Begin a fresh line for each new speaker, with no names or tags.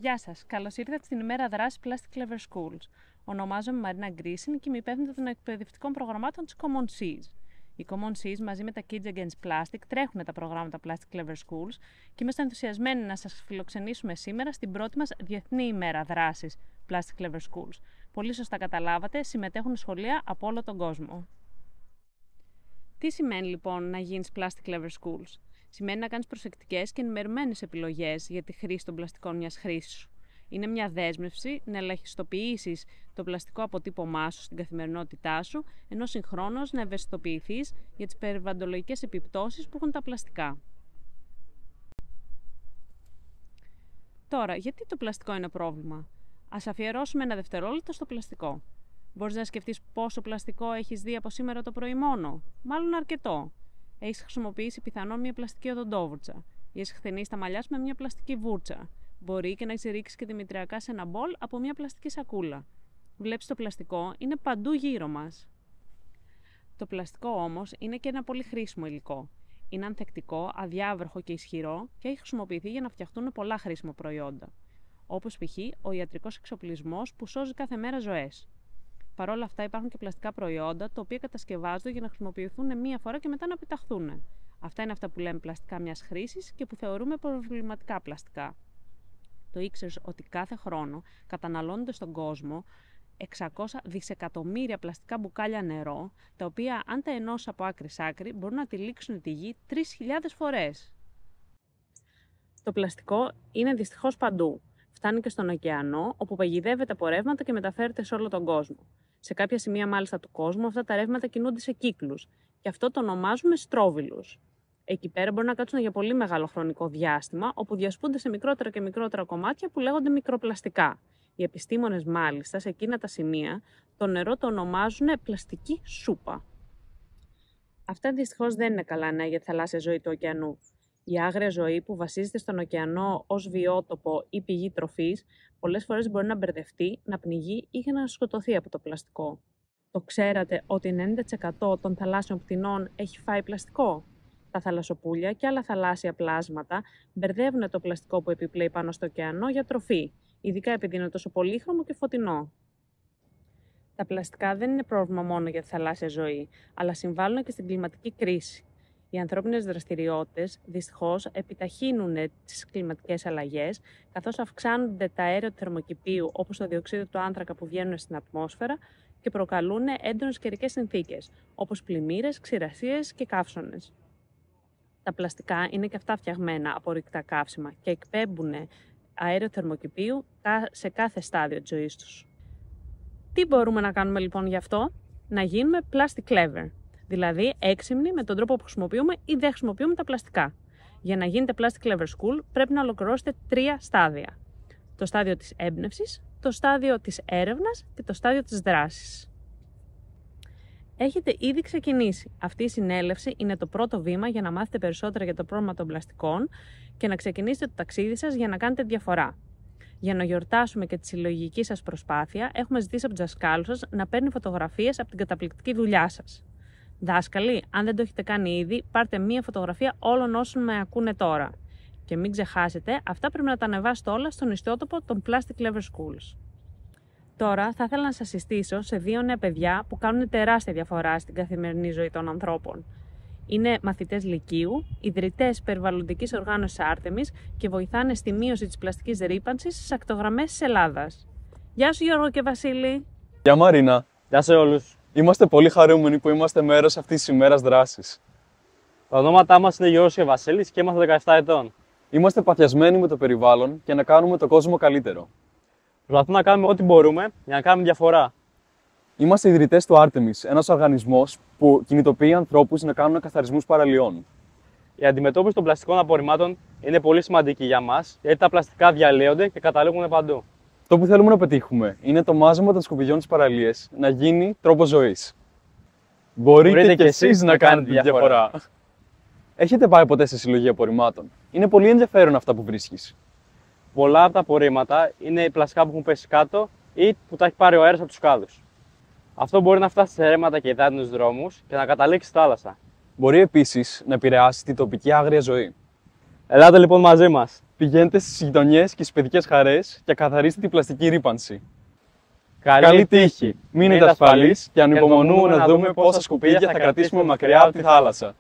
Γεια σας, καλώς ήρθατε στην ημέρα δράσης Plastic Clever Schools. Ονομάζομαι Μαρίνα Γκρίσιν και είμαι υπεύθυνη των εκπαιδευτικών προγραμμάτων της Common Seas. Οι Common Seas μαζί με τα Kids Against Plastic τρέχουν τα προγράμματα Plastic Clever Schools και είμαστε ενθουσιασμένοι να σας φιλοξενήσουμε σήμερα στην πρώτη μας Διεθνή ημέρα δράσης Plastic Clever Schools. Πολύ σωστά καταλάβατε, συμμετέχουν σχολεία από όλο τον κόσμο. Τι σημαίνει λοιπόν να γίνεις Plastic Clever Schools? Σημαίνει να κάνεις προσεκτικές και ενημερωμένες επιλογές για τη χρήση των πλαστικών μιας χρήσης σου. Είναι μια δέσμευση να ελαχιστοποιήσεις το πλαστικό αποτύπωμά σου στην καθημερινότητά σου, ενώ συγχρόνως να ευαισθητοποιηθείς για τις περιβαλλοντολογικές επιπτώσεις που έχουν τα πλαστικά. Τώρα, γιατί το πλαστικό είναι πρόβλημα? Ας αφιερώσουμε ένα δευτερόλεπτο στο πλαστικό. Μπορείς να σκεφτείς πόσο πλαστικό έχεις δει από σήμερα το πρωί μόνο? Μάλλον αρκετό. Έχεις χρησιμοποιήσει πιθανόν μια πλαστική οδοντόβουρτσα ή έχεις χθενίσει τα μαλλιά σου με μια πλαστική βούρτσα. Μπορεί και να έχεις ρίξει και δημητριακά σε ένα μπολ από μια πλαστική σακούλα. Βλέπεις, το πλαστικό είναι παντού γύρω μας. Το πλαστικό όμως είναι και ένα πολύ χρήσιμο υλικό. Είναι ανθεκτικό, αδιάβροχο και ισχυρό και έχει χρησιμοποιηθεί για να φτιαχτούν πολλά χρήσιμα προϊόντα. Όπως π.χ. ο ιατρικός εξοπλισμός που σώζει κάθε μέρα ζωές. Παρ' όλα αυτά, υπάρχουν και πλαστικά προϊόντα τα οποία κατασκευάζονται για να χρησιμοποιηθούν μία φορά και μετά να πεταχθούν. Αυτά είναι αυτά που λέμε πλαστικά μιας χρήσης και που θεωρούμε προβληματικά πλαστικά. Το ήξερες ότι κάθε χρόνο καταναλώνονται στον κόσμο 600 δισεκατομμύρια πλαστικά μπουκάλια νερό, τα οποία αν τα ενώσεις από άκρη σ' άκρη μπορούν να τυλίξουν τη γη 3.000 φορές. Το πλαστικό είναι δυστυχώς παντού. Φτάνει και στον ωκεανό, όπου παγιδεύεται από ρεύματα και μεταφέρεται σε όλο τον κόσμο. Σε κάποια σημεία μάλιστα του κόσμου αυτά τα ρεύματα κινούνται σε κύκλους και αυτό το ονομάζουμε στρόβιλους. Εκεί πέρα μπορεί να κάτσουν για πολύ μεγάλο χρονικό διάστημα, όπου διασπούνται σε μικρότερα και μικρότερα κομμάτια που λέγονται μικροπλαστικά. Οι επιστήμονες μάλιστα σε εκείνα τα σημεία το νερό το ονομάζουν πλαστική σούπα. Αυτά δυστυχώς δεν είναι καλά νέα για τη θαλάσσια ζωή του ωκεανού. Η άγρια ζωή που βασίζεται στον ωκεανό ως βιότοπο ή πηγή τροφής, πολλές φορές μπορεί να μπερδευτεί, να πνιγεί ή να σκοτωθεί από το πλαστικό. Το ξέρατε ότι 90% των θαλάσσιων πτηνών έχει φάει πλαστικό? Τα θαλασσοπούλια και άλλα θαλάσσια πλάσματα μπερδεύουν το πλαστικό που επιπλέει πάνω στο ωκεανό για τροφή, ειδικά επειδή είναι τόσο πολύχρωμο και φωτεινό. Τα πλαστικά δεν είναι πρόβλημα μόνο για τη θαλάσσια ζωή, αλλά συμβάλλουν και στην κλιματική κρίση. Οι ανθρώπινες δραστηριότητες δυστυχώς επιταχύνουν τις κλιματικές αλλαγές, καθώς αυξάνονται τα αέρια του θερμοκηπίου όπως το διοξείδιο του άνθρακα που βγαίνουν στην ατμόσφαιρα και προκαλούν έντονες καιρικές συνθήκες, όπως πλημμύρες, ξηρασίες και καύσωνες. Τα πλαστικά είναι και αυτά φτιαγμένα από ορυκτά καύσιμα και εκπέμπουν αέριο θερμοκηπίου σε κάθε στάδιο της ζωής τους. Τι μπορούμε να κάνουμε λοιπόν γι' αυτό? Να γίνουμε plastic clever. Δηλαδή έξυπνοι με τον τρόπο που χρησιμοποιούμε ή δεν χρησιμοποιούμε τα πλαστικά. Για να γίνετε Plastic Clever School πρέπει να ολοκληρώσετε 3 στάδια. Το στάδιο της έμπνευσης, το στάδιο της έρευνας και το στάδιο της δράσης. Έχετε ήδη ξεκινήσει. Αυτή η συνέλευση είναι το πρώτο βήμα για να μάθετε περισσότερα για το πρόβλημα των πλαστικών και να ξεκινήσετε το ταξίδι σας για να κάνετε διαφορά. Για να γιορτάσουμε και τη συλλογική σας προσπάθεια, έχουμε ζητήσει από τους δασκάλους σας να παίρνουν φωτογραφίες από την καταπληκτική δουλειά σας. Δάσκαλοι, αν δεν το έχετε κάνει ήδη, πάρτε μία φωτογραφία όλων όσων με ακούνε τώρα. Και μην ξεχάσετε, αυτά πρέπει να τα ανεβάσετε όλα στον ιστότοπο των Plastic Clever Schools. Τώρα θα ήθελα να σας συστήσω σε 2 νέα παιδιά που κάνουν τεράστια διαφορά στην καθημερινή ζωή των ανθρώπων. Είναι μαθητές λυκείου, ιδρυτές περιβαλλοντικής οργάνωσης Άρτεμις και βοηθάνε στη μείωση της πλαστικής ρύπανσης στις ακτογραμμές της Ελλάδας. Γεια σου Γιώργο και Βασίλη!
Γεια Μαρίνα!
Γεια σε όλους!
Είμαστε πολύ χαρούμενοι που είμαστε μέρος αυτής της ημέρας δράσης.
Τα ονόματά μας είναι Γιώργος και Βασίλης και είμαστε 17 ετών.
Είμαστε παθιασμένοι με το περιβάλλον και να κάνουμε τον κόσμο καλύτερο.
Προσπαθούμε να κάνουμε ό,τι μπορούμε για να κάνουμε διαφορά.
Είμαστε ιδρυτές του Άρτεμις, ένας οργανισμός που κινητοποιεί ανθρώπους να κάνουν καθαρισμούς παραλιών.
Η αντιμετώπιση των πλαστικών απορριμμάτων είναι πολύ σημαντική για μας, γιατί τα πλαστικά διαλύονται και καταλήγουν παντού.
Το που θέλουμε να πετύχουμε είναι το μάζεμα των σκουπιδιών στις παραλίες να γίνει τρόπος ζωής. Μπορείτε και εσείς να κάνετε διαφορά. Έχετε πάει ποτέ σε συλλογή απορριμμάτων? Είναι πολύ ενδιαφέρον αυτά που βρίσκεις.
Πολλά από τα απορρίμματα είναι πλαστικά που έχουν πέσει κάτω ή που τα έχει πάρει ο αέρας από τους κάδους. Αυτό μπορεί να φτάσει σε ρέματα και υδάτινους δρόμους και να καταλήξει στη θάλασσα.
Μπορεί επίσης να επηρεάσει τη τοπική άγρια ζωή.
Ελάτε λοιπόν μαζί μας.
Πηγαίνετε στις γειτονιές και στις παιδικές χαρές και καθαρίστε την πλαστική ρύπανση. Καλή τύχη! Μείνετε ασφαλείς και ανυπομονούμε να δούμε πόσα σκουπίδια θα κρατήσουμε μακριά από τη θάλασσα.